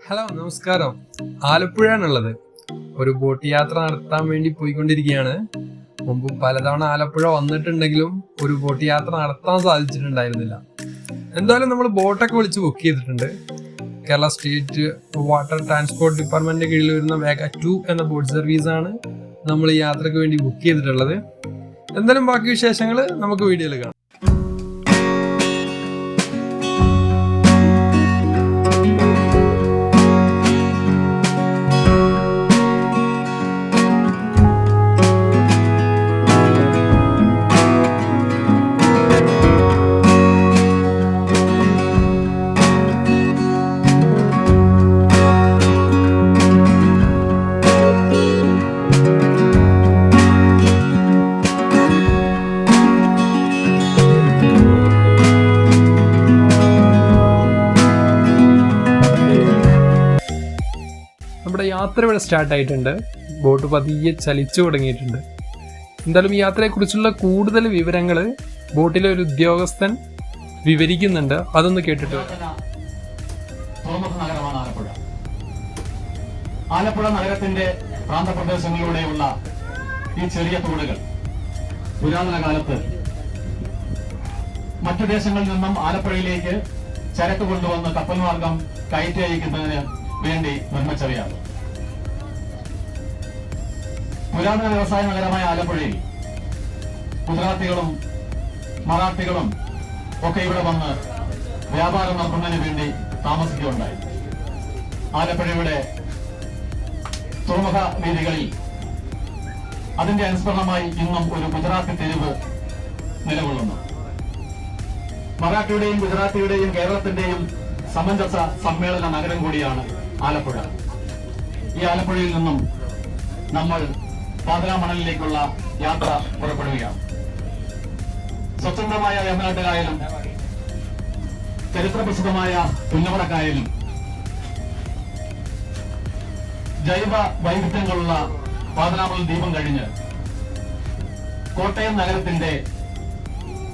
Hello, നമസ്കാരം. ആലപ്പുഴയാണുള്ളത്. ഒരു boat യാത്ര നടത്താൻ വേണ്ടി പോയിക്കൊണ്ടിരിക്കുകയാണ്. മുമ്പ് പലതവണ ആലപ്പുഴ വന്നിട്ടുണ്ടെങ്കിലും ഒരു ബോട്ട് യാത്ര നടത്താൻ സാധിച്ചിട്ടുണ്ടായിരുന്നില്ല. എന്തായാലും നമ്മൾ ബോട്ടൊക്കെ വിളിച്ച് ബുക്ക് ചെയ്തിട്ടുണ്ട്. കേരള സ്റ്റേറ്റ് വാട്ടർ ട്രാൻസ്പോർട്ട് ഡിപ്പാർട്ട്മെന്റിന്റെ കീഴിൽ വരുന്ന വേഗ 2 എന്ന ബോട്ട് സർവീസാണ് നമ്മൾ ഈ യാത്രയ്ക്ക് വേണ്ടി ബുക്ക് ചെയ്തിട്ടുള്ളത്. എന്തായാലും ബാക്കി വിശേഷങ്ങൾ നമുക്ക് വീഡിയോയിൽ കാണാം. നമ്മുടെ യാത്ര ഇവിടെ സ്റ്റാർട്ടായിട്ടുണ്ട്. ബോട്ട് പതിയെ ചലിച്ചു തുടങ്ങിയിട്ടുണ്ട്. എന്തായാലും ഈ യാത്രയെക്കുറിച്ചുള്ള കൂടുതൽ വിവരങ്ങൾ ബോട്ടിലെ ഒരു ഉദ്യോഗസ്ഥൻ വിവരിക്കുന്നുണ്ട്. അതൊന്ന് കേട്ടിട്ട് തുറമുഖ നഗരമാണ് ആലപ്പുഴ. ആലപ്പുഴ നഗരത്തിന്റെ പ്രാന്തപ്രദേശങ്ങളിലൂടെയുള്ള ഈ ചെറിയ തോടുകൾ പുരാതന കാലത്ത് മറ്റു ദേശങ്ങളിൽ നിന്നും ആലപ്പുഴയിലേക്ക് ചരക്ക് കൊണ്ടുവന്ന് കപ്പൽ മാർഗം കയറ്റി അയക്കുന്നതിന് വേണ്ടി നിർമ്മിച്ചവയാണ്. പുരാതന വ്യവസായ നഗരമായ ആലപ്പുഴയിൽ ഗുജറാത്തികളും മറാഠികളും ഒക്കെ ഇവിടെ വന്ന് വ്യാപാരം നടത്തുന്നതിന് വേണ്ടി താമസിക്കുകയുണ്ടായി. ആലപ്പുഴയുടെ തുറമുഖ വീതികളിൽ അതിന്റെ അനുസ്മരണമായി ഇന്നും ഒരു ഗുജറാത്തി തെരുവ് നിലകൊള്ളുന്നു. മറാഠിയുടെയും ഗുജറാത്തിയുടെയും കേരളത്തിന്റെയും സമഞ്ജസ സമ്മേളന നഗരം കൂടിയാണ് ആലപ്പുഴ. ഈ ആലപ്പുഴയിൽ നിന്നും നമ്മൾ പാതിരാമണലിലേക്കുള്ള യാത്ര പുറപ്പെടുകയാണ്. സ്വച്ഛന്തമായ വേമ്പനാട്ടുകായലും ചരിത്രപ്രസിദ്ധമായ പുന്നമടക്കായലും ജൈവ വൈവിധ്യങ്ങളുള്ള പാതിരാമണൽ ദ്വീപം കഴിഞ്ഞ് കോട്ടയം നഗരത്തിന്റെ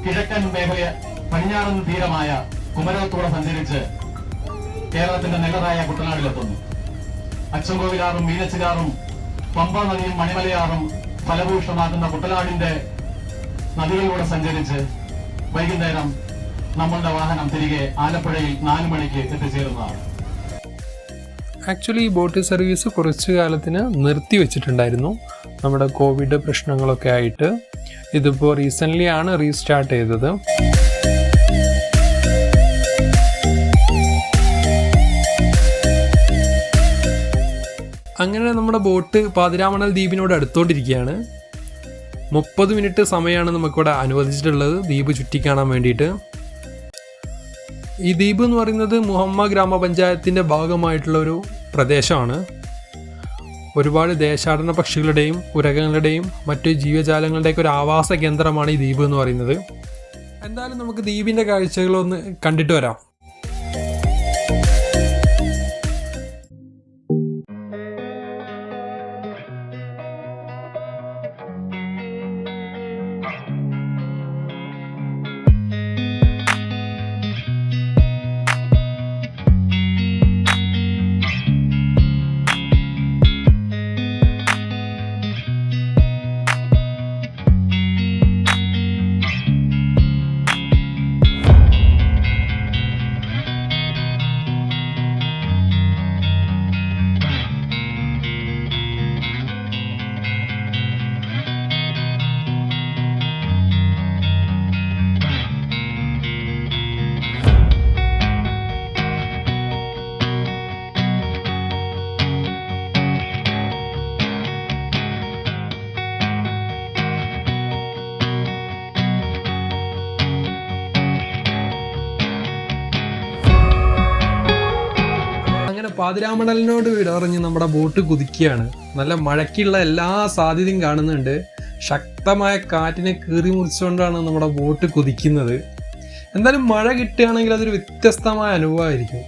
കിഴക്കൻ മേഖല പടിഞ്ഞാറൻ തീരമായ കുമരകത്തൂടെ സഞ്ചരിച്ച് കേരളത്തിന്റെ നെല്ലറായ കുട്ടനാടിലെത്തുന്നു. അച്ചൻകോവിലാറും മീനച്ചിലാറും പമ്പ നദിയും മണിമലയാറും ഫലഭൂഷണമാക്കുന്ന കുട്ടനാടിന്റെ നദികളിലൂടെ സഞ്ചരിച്ച് വൈകുന്നേരം നമ്മളുടെ വാഹനം തിരികെ ആലപ്പുഴയിൽ 4 മണിക്ക് എത്തിച്ചേരുന്നതാണ്. ആക്ച്വലി ഈ ബോട്ട് സർവീസ് കുറച്ചു കാലത്തിന് നിർത്തിവെച്ചിട്ടുണ്ടായിരുന്നു. നമ്മുടെ കോവിഡ് പ്രശ്നങ്ങളൊക്കെ ആയിട്ട്. ഇതിപ്പോൾ റീസെൻ്റ്ലി ആണ് റീസ്റ്റാർട്ട് ചെയ്തത്. അങ്ങനെ നമ്മുടെ ബോട്ട് പാതിരാമണൽ ദ്വീപിനോട് അടുത്തോണ്ടിരിക്കുകയാണ്. 30 മിനിറ്റ് സമയമാണ് നമുക്കിവിടെ അനുവദിച്ചിട്ടുള്ളത് ദ്വീപ് ചുറ്റിക്കാണാൻ വേണ്ടിയിട്ട്. ഈ ദ്വീപ് എന്ന് പറയുന്നത് മുഹമ്മ ഗ്രാമപഞ്ചായത്തിൻ്റെ ഭാഗമായിട്ടുള്ള ഒരു പ്രദേശമാണ്. ഒരുപാട് ദേശാടന പക്ഷികളുടെയും ഉരകങ്ങളുടെയും മറ്റു ജീവജാലങ്ങളുടെയൊക്കെ ഒരു ആവാസ കേന്ദ്രമാണ് ഈ ദ്വീപ് എന്ന് പറയുന്നത്. എന്തായാലും നമുക്ക് ദ്വീപിൻ്റെ കാഴ്ചകളൊന്ന് കണ്ടിട്ട് വരാം. പാതിരാമണലിനോട് വിടറിഞ്ഞ് നമ്മുടെ ബോട്ട് കുതിക്കുകയാണ്. നല്ല മഴയ്ക്കുള്ള എല്ലാ സാധ്യതയും കാണുന്നുണ്ട്. ശക്തമായ കാറ്റിനെ കീറി മുറിച്ചുകൊണ്ടാണ് നമ്മുടെ ബോട്ട് കുതിക്കുന്നത്. എന്തായാലും മഴ കിട്ടുകയാണെങ്കിൽ അതൊരു വ്യത്യസ്തമായ അനുഭവമായിരിക്കും.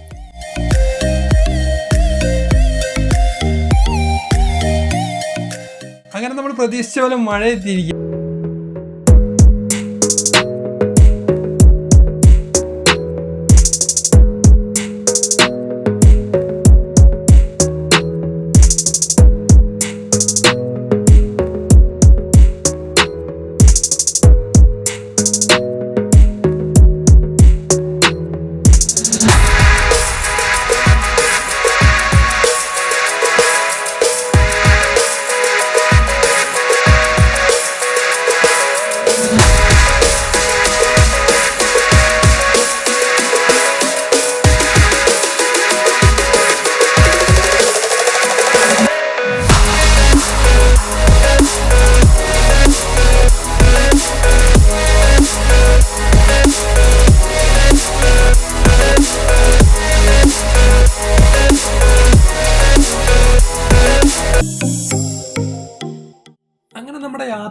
അങ്ങനെ നമ്മൾ പ്രതീക്ഷിച്ച പോലെ മഴ എത്തിയിരിക്കും.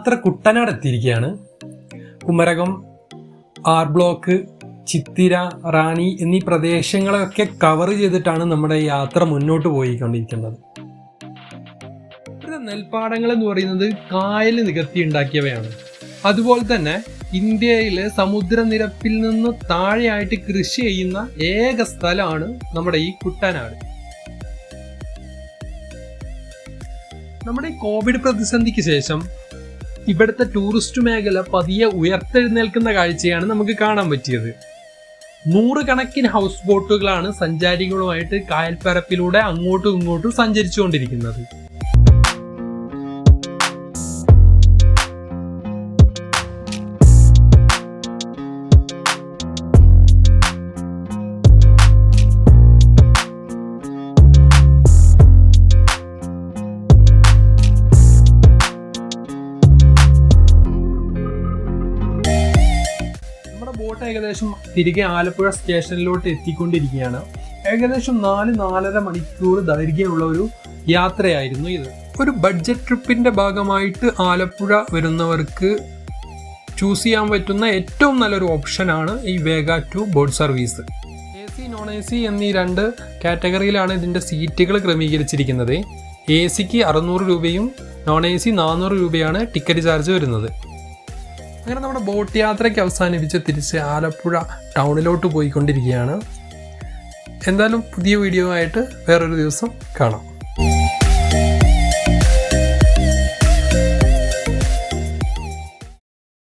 യാത്ര കുട്ടനാട് എത്തിയിരിക്കുകയാണ്. കുമരകം, ആർ ബ്ലോക്ക്, ചിത്തിര, റാണി എന്നീ പ്രദേശങ്ങളൊക്കെ കവർ ചെയ്തിട്ടാണ് നമ്മുടെ യാത്ര മുന്നോട്ട് പോയിക്കൊണ്ടിരിക്കുന്നത്. നെൽപ്പാടങ്ങൾ എന്ന് പറയുന്നത് കായൽ നികത്തി ഉണ്ടാക്കിയവയാണ്. അതുപോലെ തന്നെ ഇന്ത്യയിലെ സമുദ്രനിരപ്പിൽ നിന്ന് താഴെയായിട്ട് കൃഷി ചെയ്യുന്ന ഏക സ്ഥലമാണ് നമ്മുടെ ഈ കുട്ടനാട്. നമ്മുടെ ഈ കോവിഡ് പ്രതിസന്ധിക്ക് ശേഷം ഇവിടുത്തെ ടൂറിസ്റ്റ് മേഖല പതിയെ ഉയർത്തെഴുന്നേൽക്കുന്ന കാഴ്ചയാണ് നമുക്ക് കാണാൻ പറ്റിയത്. 100 കണക്കിന് ഹൗസ് ബോട്ടുകളാണ് സഞ്ചാരികളുമായിട്ട് കായൽപ്പരപ്പിലൂടെ അങ്ങോട്ടും ഇങ്ങോട്ടും സഞ്ചരിച്ചുകൊണ്ടിരിക്കുന്നത്. ബോട്ട് ഏകദേശം തിരികെ ആലപ്പുഴ സ്റ്റേഷനിലോട്ട് എത്തിക്കൊണ്ടിരിക്കുകയാണ്. ഏകദേശം 4-4.5 മണിക്കൂർ ദൈർഘ്യമുള്ള ഒരു യാത്രയായിരുന്നു ഇത്. ഒരു ബഡ്ജറ്റ് ട്രിപ്പിന്റെ ഭാഗമായിട്ട് ആലപ്പുഴ വരുന്നവർക്ക് ചൂസ് ചെയ്യാൻ പറ്റുന്ന ഏറ്റവും നല്ലൊരു ഓപ്ഷനാണ് ഈ വേഗ 2 boat service. AC, non AC എന്നീ 2 കാറ്റഗറിയിലാണ് ഇതിൻ്റെ സീറ്റുകൾ ക്രമീകരിച്ചിരിക്കുന്നത്. AC-ക്ക് 600 രൂപയും നോൺ AC 400 രൂപയാണ് ടിക്കറ്റ് ചാർജ് വരുന്നത്. അങ്ങനെ നമ്മുടെ ബോട്ട് യാത്രയ്ക്ക് അവസാനിപ്പിച്ച് തിരിച്ച് ആലപ്പുഴ ടൗണിലോട്ട് പോയിക്കൊണ്ടിരിക്കുകയാണ്. എന്തായാലും പുതിയ വീഡിയോ ആയിട്ട് വേറൊരു ദിവസം കാണാം.